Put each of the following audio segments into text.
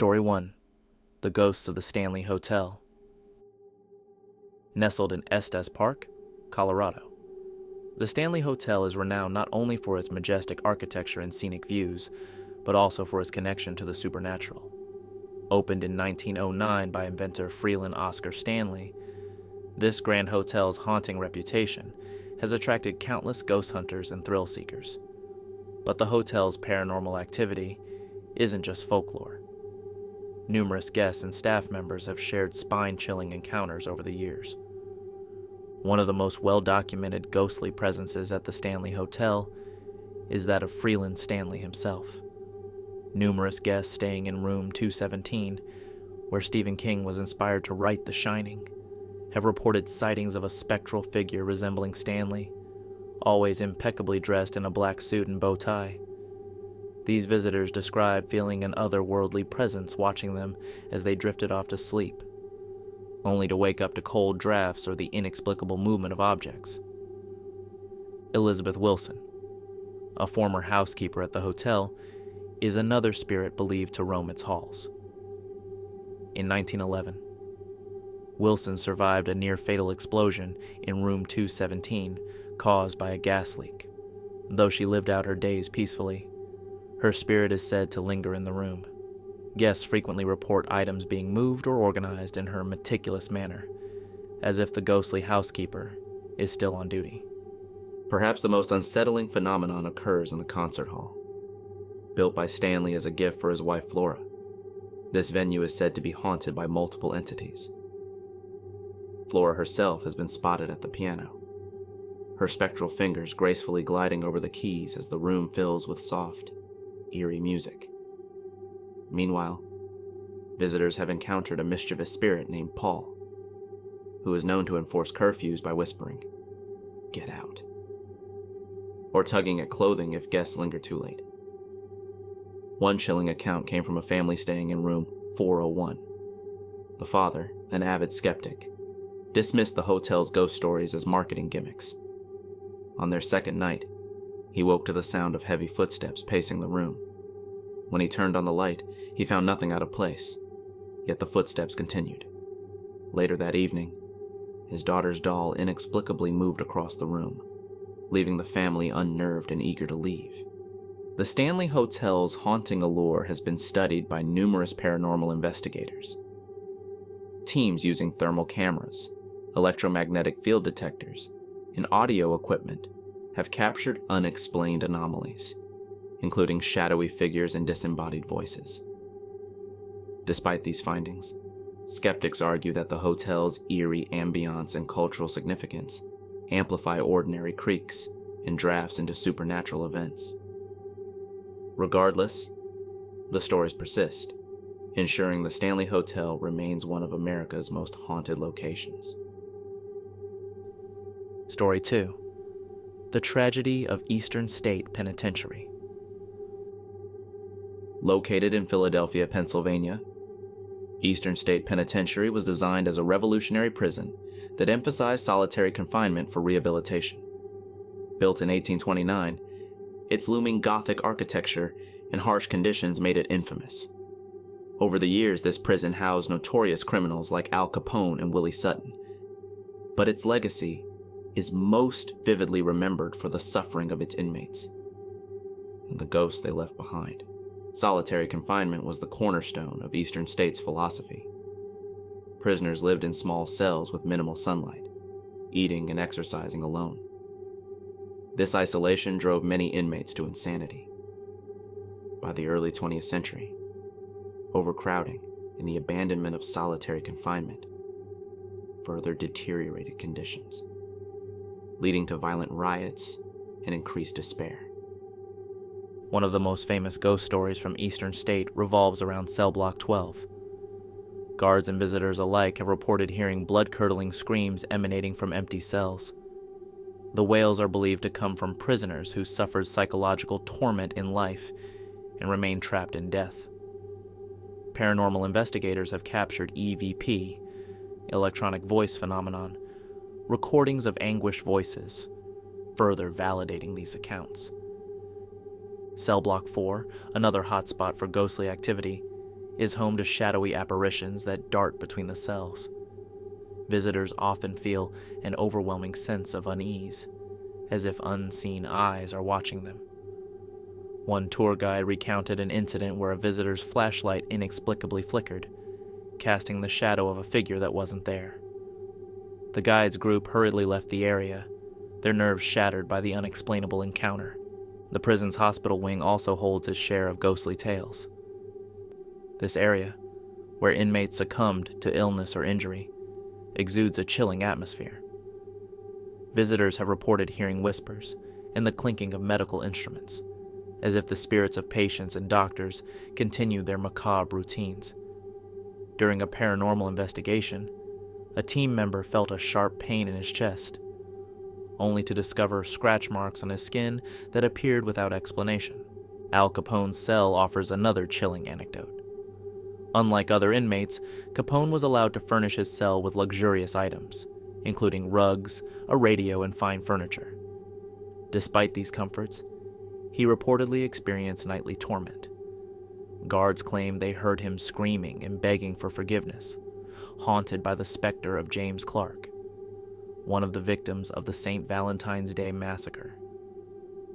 Story 1. The Ghosts of the Stanley Hotel. Nestled in Estes Park, Colorado, the Stanley Hotel is renowned not only for its majestic architecture and scenic views, but also for its connection to the supernatural. Opened in 1909 by inventor Freeland Oscar Stanley, this grand hotel's haunting reputation has attracted countless ghost hunters and thrill seekers. But the hotel's paranormal activity isn't just folklore. Numerous guests and staff members have shared spine-chilling encounters over the years. One of the most well-documented ghostly presences at the Stanley Hotel is that of Freeland Stanley himself. Numerous guests staying in room 217, where Stephen King was inspired to write The Shining, have reported sightings of a spectral figure resembling Stanley, always impeccably dressed in a black suit and bow tie. These visitors describe feeling an otherworldly presence watching them as they drifted off to sleep, only to wake up to cold drafts or the inexplicable movement of objects. Elizabeth Wilson, a former housekeeper at the hotel, is another spirit believed to roam its halls. In 1911, Wilson survived a near-fatal explosion in room 217 caused by a gas leak. Though she lived out her days peacefully, her spirit is said to linger in the room. Guests frequently report items being moved or organized in her meticulous manner, as if the ghostly housekeeper is still on duty. Perhaps the most unsettling phenomenon occurs in the concert hall. Built by Stanley as a gift for his wife Flora, this venue is said to be haunted by multiple entities. Flora herself has been spotted at the piano, her spectral fingers gracefully gliding over the keys as the room fills with soft, eerie music. Meanwhile, visitors have encountered a mischievous spirit named Paul, who is known to enforce curfews by whispering, "Get out," or tugging at clothing if guests linger too late. One chilling account came from a family staying in room 401. The father, an avid skeptic, dismissed the hotel's ghost stories as marketing gimmicks. On their second night, he woke to the sound of heavy footsteps pacing the room. When he turned on the light, he found nothing out of place, yet the footsteps continued. Later that evening, his daughter's doll inexplicably moved across the room, leaving the family unnerved and eager to leave. The Stanley Hotel's haunting allure has been studied by numerous paranormal investigators. Teams using thermal cameras, electromagnetic field detectors, and audio equipment have captured unexplained anomalies, including shadowy figures and disembodied voices. Despite these findings, skeptics argue that the hotel's eerie ambiance and cultural significance amplify ordinary creaks and drafts into supernatural events. Regardless, the stories persist, ensuring the Stanley Hotel remains one of America's most haunted locations. Story 2. The Tragedy of Eastern State Penitentiary. Located in Philadelphia, Pennsylvania, Eastern State Penitentiary was designed as a revolutionary prison that emphasized solitary confinement for rehabilitation. Built in 1829, its looming Gothic architecture and harsh conditions made it infamous. Over the years, this prison housed notorious criminals like Al Capone and Willie Sutton, but its legacy is most vividly remembered for the suffering of its inmates and the ghosts they left behind. Solitary confinement was the cornerstone of Eastern State's philosophy. Prisoners lived in small cells with minimal sunlight, eating and exercising alone. This isolation drove many inmates to insanity. By the early 20th century, overcrowding and the abandonment of solitary confinement further deteriorated conditions, leading to violent riots and increased despair. One of the most famous ghost stories from Eastern State revolves around Cell Block 12. Guards and visitors alike have reported hearing blood-curdling screams emanating from empty cells. The wails are believed to come from prisoners who suffered psychological torment in life and remain trapped in death. Paranormal investigators have captured EVP, electronic voice phenomenon, recordings of anguished voices, further validating these accounts. Cell Block 4, another hotspot for ghostly activity, is home to shadowy apparitions that dart between the cells. Visitors often feel an overwhelming sense of unease, as if unseen eyes are watching them. One tour guide recounted an incident where a visitor's flashlight inexplicably flickered, casting the shadow of a figure that wasn't there. The guide's group hurriedly left the area, their nerves shattered by the unexplainable encounter. The prison's hospital wing also holds its share of ghostly tales. This area, where inmates succumbed to illness or injury, exudes a chilling atmosphere. Visitors have reported hearing whispers and the clinking of medical instruments, as if the spirits of patients and doctors continue their macabre routines. During a paranormal investigation, a team member felt a sharp pain in his chest, only to discover scratch marks on his skin that appeared without explanation. Al Capone's cell offers another chilling anecdote. Unlike other inmates, Capone was allowed to furnish his cell with luxurious items, including rugs, a radio, and fine furniture. Despite these comforts, he reportedly experienced nightly torment. Guards claimed they heard him screaming and begging for forgiveness, haunted by the specter of James Clark, one of the victims of the St. Valentine's Day massacre.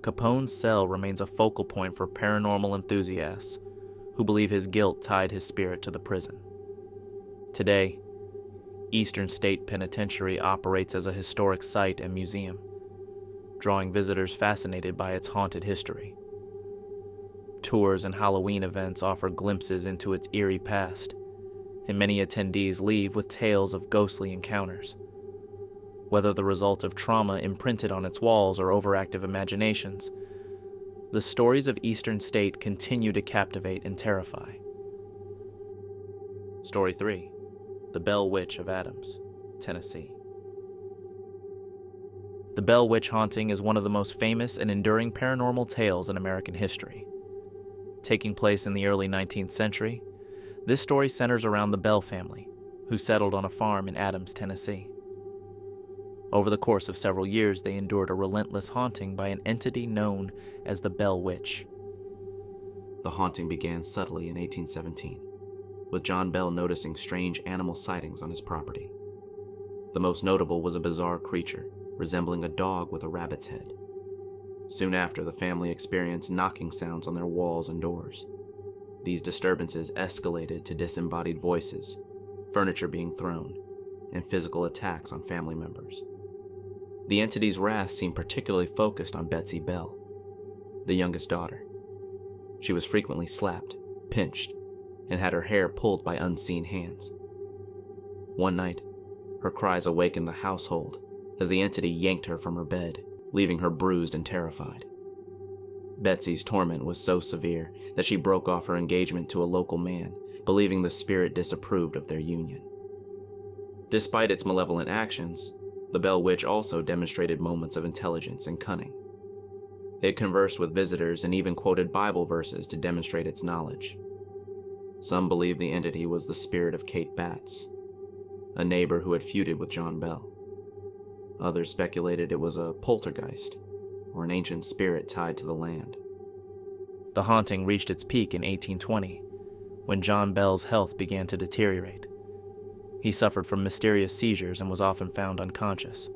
Capone's cell remains a focal point for paranormal enthusiasts who believe his guilt tied his spirit to the prison. Today, Eastern State Penitentiary operates as a historic site and museum, drawing visitors fascinated by its haunted history. Tours and Halloween events offer glimpses into its eerie past, and many attendees leave with tales of ghostly encounters. Whether the result of trauma imprinted on its walls or overactive imaginations, the stories of Eastern State continue to captivate and terrify. Story 3. The Bell Witch of Adams, Tennessee. The Bell Witch haunting is one of the most famous and enduring paranormal tales in American history. Taking place in the early 19th century, this story centers around the Bell family, who settled on a farm in Adams, Tennessee. Over the course of several years, they endured a relentless haunting by an entity known as the Bell Witch. The haunting began subtly in 1817, with John Bell noticing strange animal sightings on his property. The most notable was a bizarre creature resembling a dog with a rabbit's head. Soon after, the family experienced knocking sounds on their walls and doors. These disturbances escalated to disembodied voices, furniture being thrown, and physical attacks on family members. The entity's wrath seemed particularly focused on Betsy Bell, the youngest daughter. She was frequently slapped, pinched, and had her hair pulled by unseen hands. One night, her cries awakened the household as the entity yanked her from her bed, leaving her bruised and terrified. Betsy's torment was so severe that she broke off her engagement to a local man, believing the spirit disapproved of their union. Despite its malevolent actions, the Bell Witch also demonstrated moments of intelligence and cunning. It conversed with visitors and even quoted Bible verses to demonstrate its knowledge. Some believe the entity was the spirit of Kate Batts, a neighbor who had feuded with John Bell. Others speculated it was a poltergeist, or an ancient spirit tied to the land. The haunting reached its peak in 1820, when John Bell's health began to deteriorate. He suffered from mysterious seizures and was often found unconscious.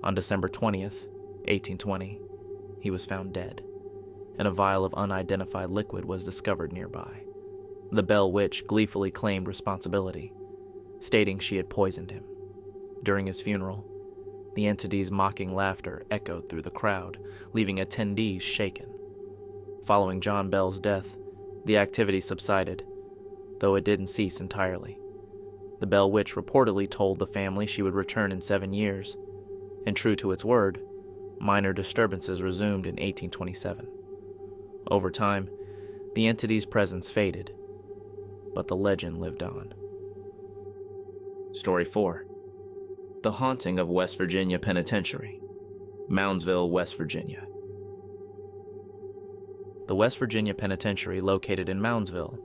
On December 20th, 1820, he was found dead, and a vial of unidentified liquid was discovered nearby. The Bell Witch gleefully claimed responsibility, stating she had poisoned him. During his funeral, the entity's mocking laughter echoed through the crowd, leaving attendees shaken. Following John Bell's death, the activity subsided, though it didn't cease entirely. The Bell Witch reportedly told the family she would return in 7 years, and true to its word, minor disturbances resumed in 1827. Over time, the entity's presence faded, but the legend lived on. Story 4. The Haunting of West Virginia Penitentiary, Moundsville, West Virginia. The West Virginia Penitentiary, located in Moundsville,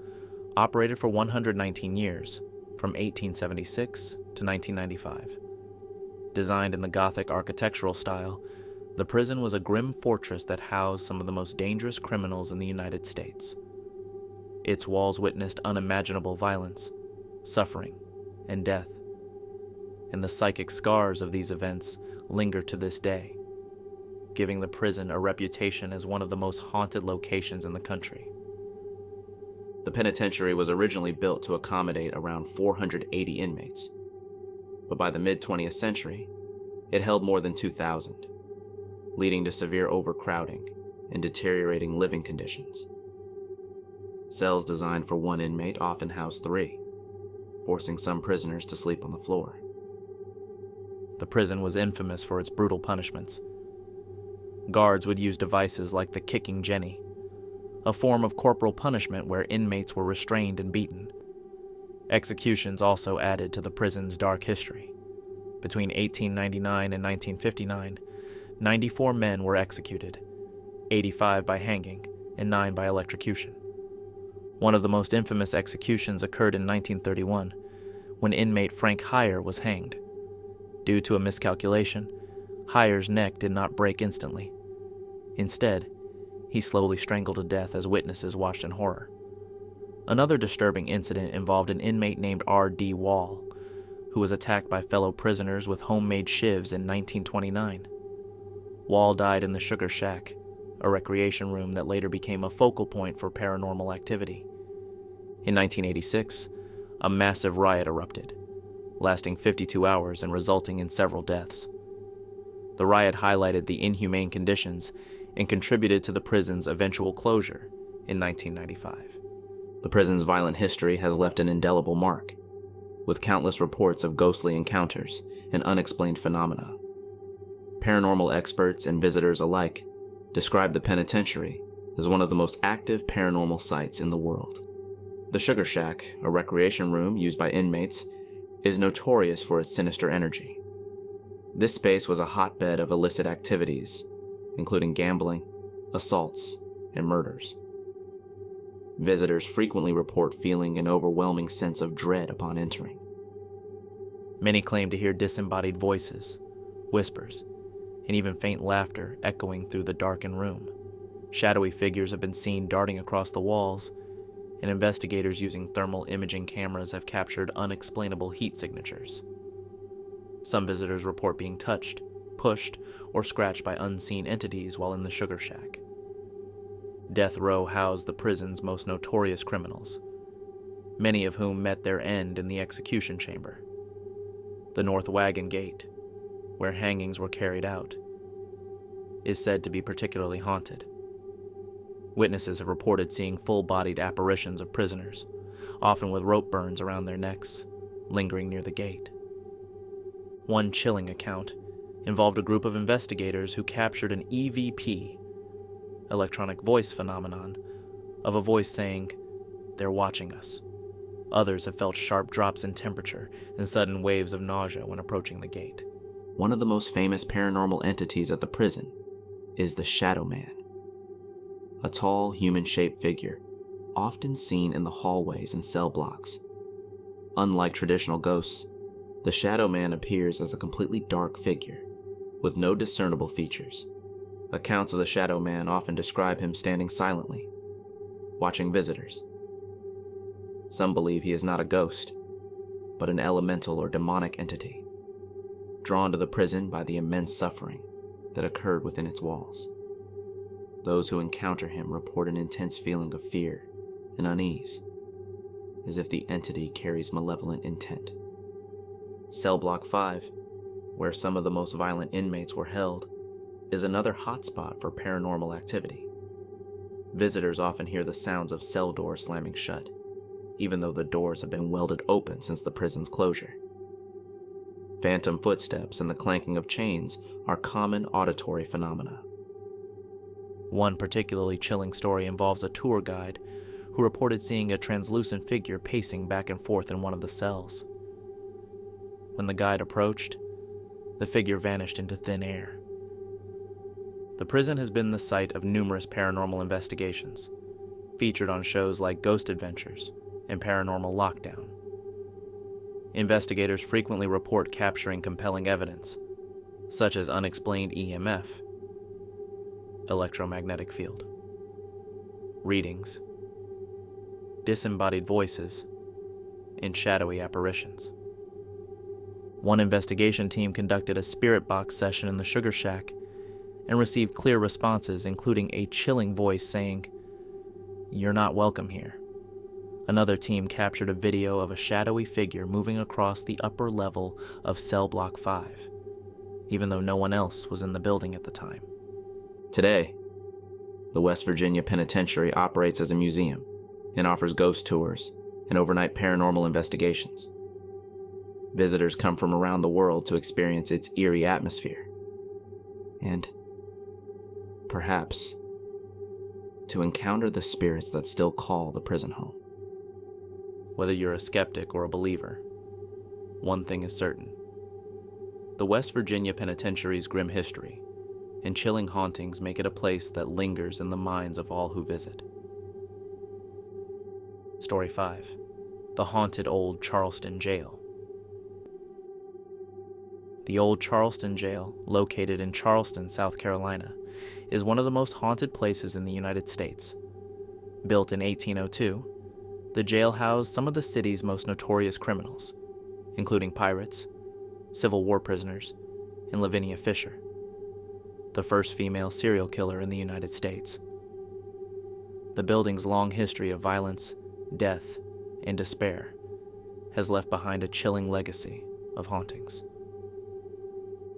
operated for 119 years, from 1876 to 1995. Designed in the Gothic architectural style, the prison was a grim fortress that housed some of the most dangerous criminals in the United States. Its walls witnessed unimaginable violence, suffering, and death, and the psychic scars of these events linger to this day, giving the prison a reputation as one of the most haunted locations in the country. The penitentiary was originally built to accommodate around 480 inmates, but by the mid-20th century, it held more than 2,000, leading to severe overcrowding and deteriorating living conditions. Cells designed for one inmate often housed 3, forcing some prisoners to sleep on the floor. The prison was infamous for its brutal punishments. Guards would use devices like the kicking jenny, a form of corporal punishment where inmates were restrained and beaten. Executions also added to the prison's dark history. Between 1899 and 1959, 94 men were executed, 85 by hanging and 9 by electrocution. One of the most infamous executions occurred in 1931, when inmate Frank Heyer was hanged. Due to a miscalculation, Heyer's neck did not break instantly. Instead, he slowly strangled to death as witnesses watched in horror. Another disturbing incident involved an inmate named R.D. Wall, who was attacked by fellow prisoners with homemade shivs in 1929. Wall died in the Sugar Shack, a recreation room that later became a focal point for paranormal activity. In 1986, a massive riot erupted, lasting 52 hours and resulting in several deaths. The riot highlighted the inhumane conditions and contributed to the prison's eventual closure in 1995. The prison's violent history has left an indelible mark, with countless reports of ghostly encounters and unexplained phenomena. Paranormal experts and visitors alike describe the penitentiary as one of the most active paranormal sites in the world. The Sugar Shack, a recreation room used by inmates, is notorious for its sinister energy. This space was a hotbed of illicit activities, including gambling, assaults, and murders. Visitors frequently report feeling an overwhelming sense of dread upon entering. Many claim to hear disembodied voices, whispers, and even faint laughter echoing through the darkened room. Shadowy figures have been seen darting across the walls, and investigators using thermal imaging cameras have captured unexplainable heat signatures. Some visitors report being touched, pushed, or scratched by unseen entities while in the Sugar Shack. Death Row housed the prison's most notorious criminals, many of whom met their end in the execution chamber. The North Wagon Gate, where hangings were carried out, is said to be particularly haunted. Witnesses have reported seeing full-bodied apparitions of prisoners, often with rope burns around their necks, lingering near the gate. One chilling account involved a group of investigators who captured an EVP, electronic voice phenomenon, of a voice saying, "They're watching us." Others have felt sharp drops in temperature and sudden waves of nausea when approaching the gate. One of the most famous paranormal entities at the prison is the Shadow Man, a tall, human-shaped figure often seen in the hallways and cell blocks. Unlike traditional ghosts, the Shadow Man appears as a completely dark figure with no discernible features. Accounts of the Shadow Man often describe him standing silently, watching visitors. Some believe he is not a ghost, but an elemental or demonic entity, drawn to the prison by the immense suffering that occurred within its walls. Those who encounter him report an intense feeling of fear and unease, as if the entity carries malevolent intent. Cell Block 5, where some of the most violent inmates were held, is another hotspot for paranormal activity. Visitors often hear the sounds of cell doors slamming shut, even though the doors have been welded open since the prison's closure. Phantom footsteps and the clanking of chains are common auditory phenomena. One particularly chilling story involves a tour guide who reported seeing a translucent figure pacing back and forth in one of the cells. When the guide approached, the figure vanished into thin air. The prison has been the site of numerous paranormal investigations, featured on shows like Ghost Adventures and Paranormal Lockdown. Investigators frequently report capturing compelling evidence, such as unexplained EMF, electromagnetic field, readings, disembodied voices, and shadowy apparitions. One investigation team conducted a spirit box session in the Sugar Shack and received clear responses, including a chilling voice saying, "You're not welcome here." Another team captured a video of a shadowy figure moving across the upper level of cell block 5, even though no one else was in the building at the time. Today, the West Virginia Penitentiary operates as a museum and offers ghost tours and overnight paranormal investigations. Visitors come from around the world to experience its eerie atmosphere and, perhaps, to encounter the spirits that still call the prison home. Whether you're a skeptic or a believer, one thing is certain. The West Virginia Penitentiary's grim history and chilling hauntings make it a place that lingers in the minds of all who visit. Story 5. The Haunted Old Charleston Jail. The Old Charleston Jail, located in Charleston, South Carolina, is one of the most haunted places in the United States. Built in 1802, the jail housed some of the city's most notorious criminals, including pirates, Civil War prisoners, and Lavinia Fisher, the first female serial killer in the United States. The building's long history of violence, death, and despair has left behind a chilling legacy of hauntings.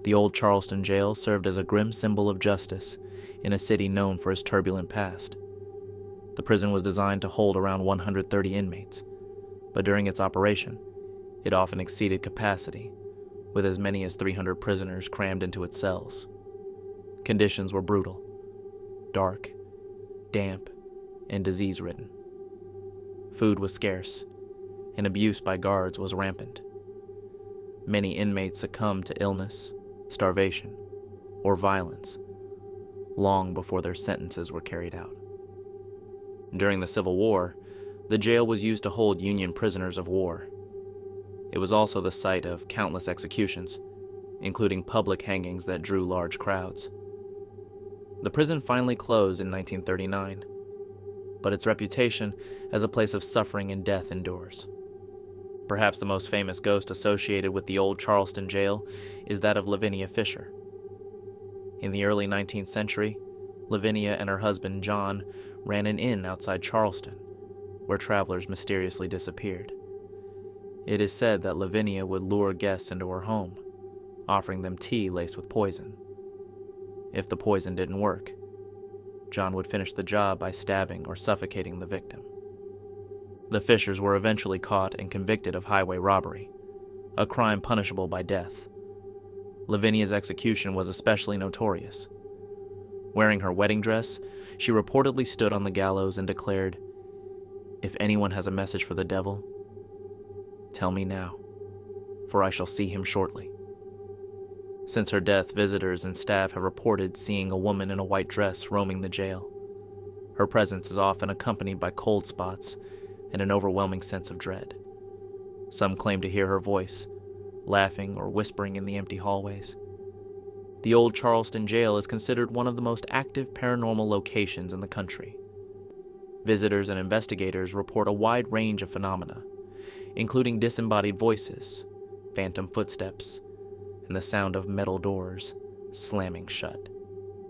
The Old Charleston Jail served as a grim symbol of justice in a city known for its turbulent past. The prison was designed to hold around 130 inmates, but during its operation, it often exceeded capacity, with as many as 300 prisoners crammed into its cells. Conditions were brutal, dark, damp, and disease-ridden. Food was scarce, and abuse by guards was rampant. Many inmates succumbed to illness, starvation, or violence long before their sentences were carried out. During the Civil War, the jail was used to hold Union prisoners of war. It was also the site of countless executions, including public hangings that drew large crowds. The prison finally closed in 1939, but its reputation as a place of suffering and death endures. Perhaps the most famous ghost associated with the Old Charleston Jail is that of Lavinia Fisher. In the early 19th century, Lavinia and her husband John ran an inn outside Charleston, where travelers mysteriously disappeared. It is said that Lavinia would lure guests into her home, offering them tea laced with poison. If the poison didn't work, John would finish the job by stabbing or suffocating the victim. The Fishers were eventually caught and convicted of highway robbery, a crime punishable by death. Lavinia's execution was especially notorious. Wearing her wedding dress, she reportedly stood on the gallows and declared, "If anyone has a message for the devil, tell me now, for I shall see him shortly." Since her death, visitors and staff have reported seeing a woman in a white dress roaming the jail. Her presence is often accompanied by cold spots and an overwhelming sense of dread. Some claim to hear her voice, laughing or whispering in the empty hallways. The Old Charleston Jail is considered one of the most active paranormal locations in the country. Visitors and investigators report a wide range of phenomena, including disembodied voices, phantom footsteps, and the sound of metal doors slamming shut.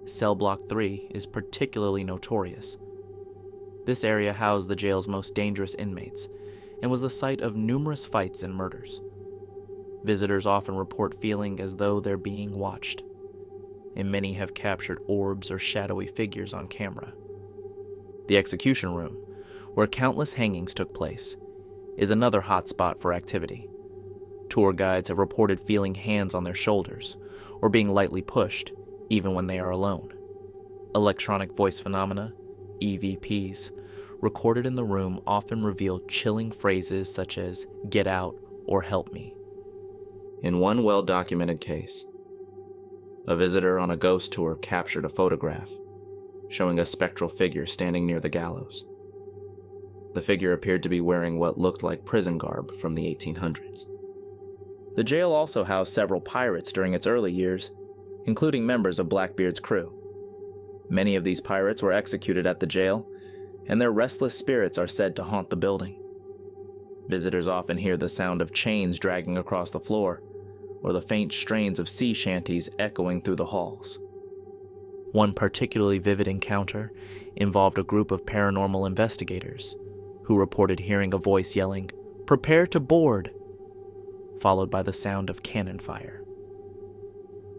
Cell Block 3 is particularly notorious. This area housed the jail's most dangerous inmates and was the site of numerous fights and murders. Visitors often report feeling as though they're being watched, and many have captured orbs or shadowy figures on camera. The execution room, where countless hangings took place, is another hot spot for activity. Tour guides have reported feeling hands on their shoulders or being lightly pushed, even when they are alone. Electronic voice phenomena, EVPs, recorded in the room often reveal chilling phrases such as "get out" or "help me." In one well-documented case, a visitor on a ghost tour captured a photograph showing a spectral figure standing near the gallows. The figure appeared to be wearing what looked like prison garb from the 1800s. The jail also housed several pirates during its early years, including members of Blackbeard's crew. Many of these pirates were executed at the jail, and their restless spirits are said to haunt the building. Visitors often hear the sound of chains dragging across the floor, or the faint strains of sea shanties echoing through the halls. One particularly vivid encounter involved a group of paranormal investigators who reported hearing a voice yelling, "Prepare to board," followed by the sound of cannon fire.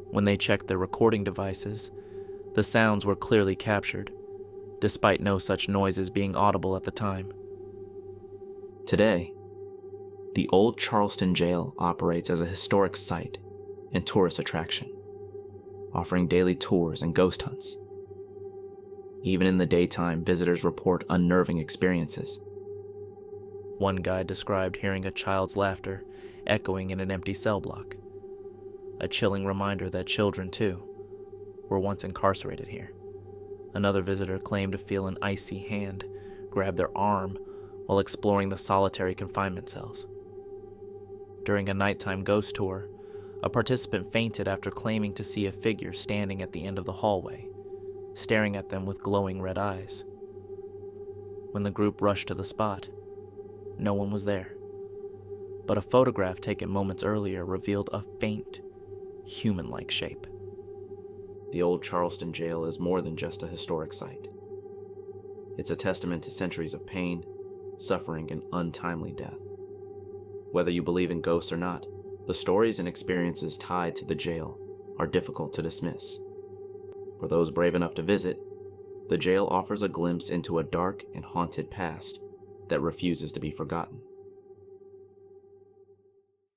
When they checked their recording devices, the sounds were clearly captured, despite no such noises being audible at the time. Today, the old Charleston jail operates as a historic site and tourist attraction, offering daily tours and ghost hunts. Even in the daytime, visitors report unnerving experiences. One guide described hearing a child's laughter echoing in an empty cell block, a chilling reminder that children, too, were once incarcerated here. Another visitor claimed to feel an icy hand grab their arm while exploring the solitary confinement cells. During a nighttime ghost tour, a participant fainted after claiming to see a figure standing at the end of the hallway, staring at them with glowing red eyes. When the group rushed to the spot, no one was there, but a photograph taken moments earlier revealed a faint, human-like shape. The old Charleston jail is more than just a historic site. It's a testament to centuries of pain, suffering, and untimely death. Whether you believe in ghosts or not, the stories and experiences tied to the jail are difficult to dismiss. For those brave enough to visit, the jail offers a glimpse into a dark and haunted past that refuses to be forgotten.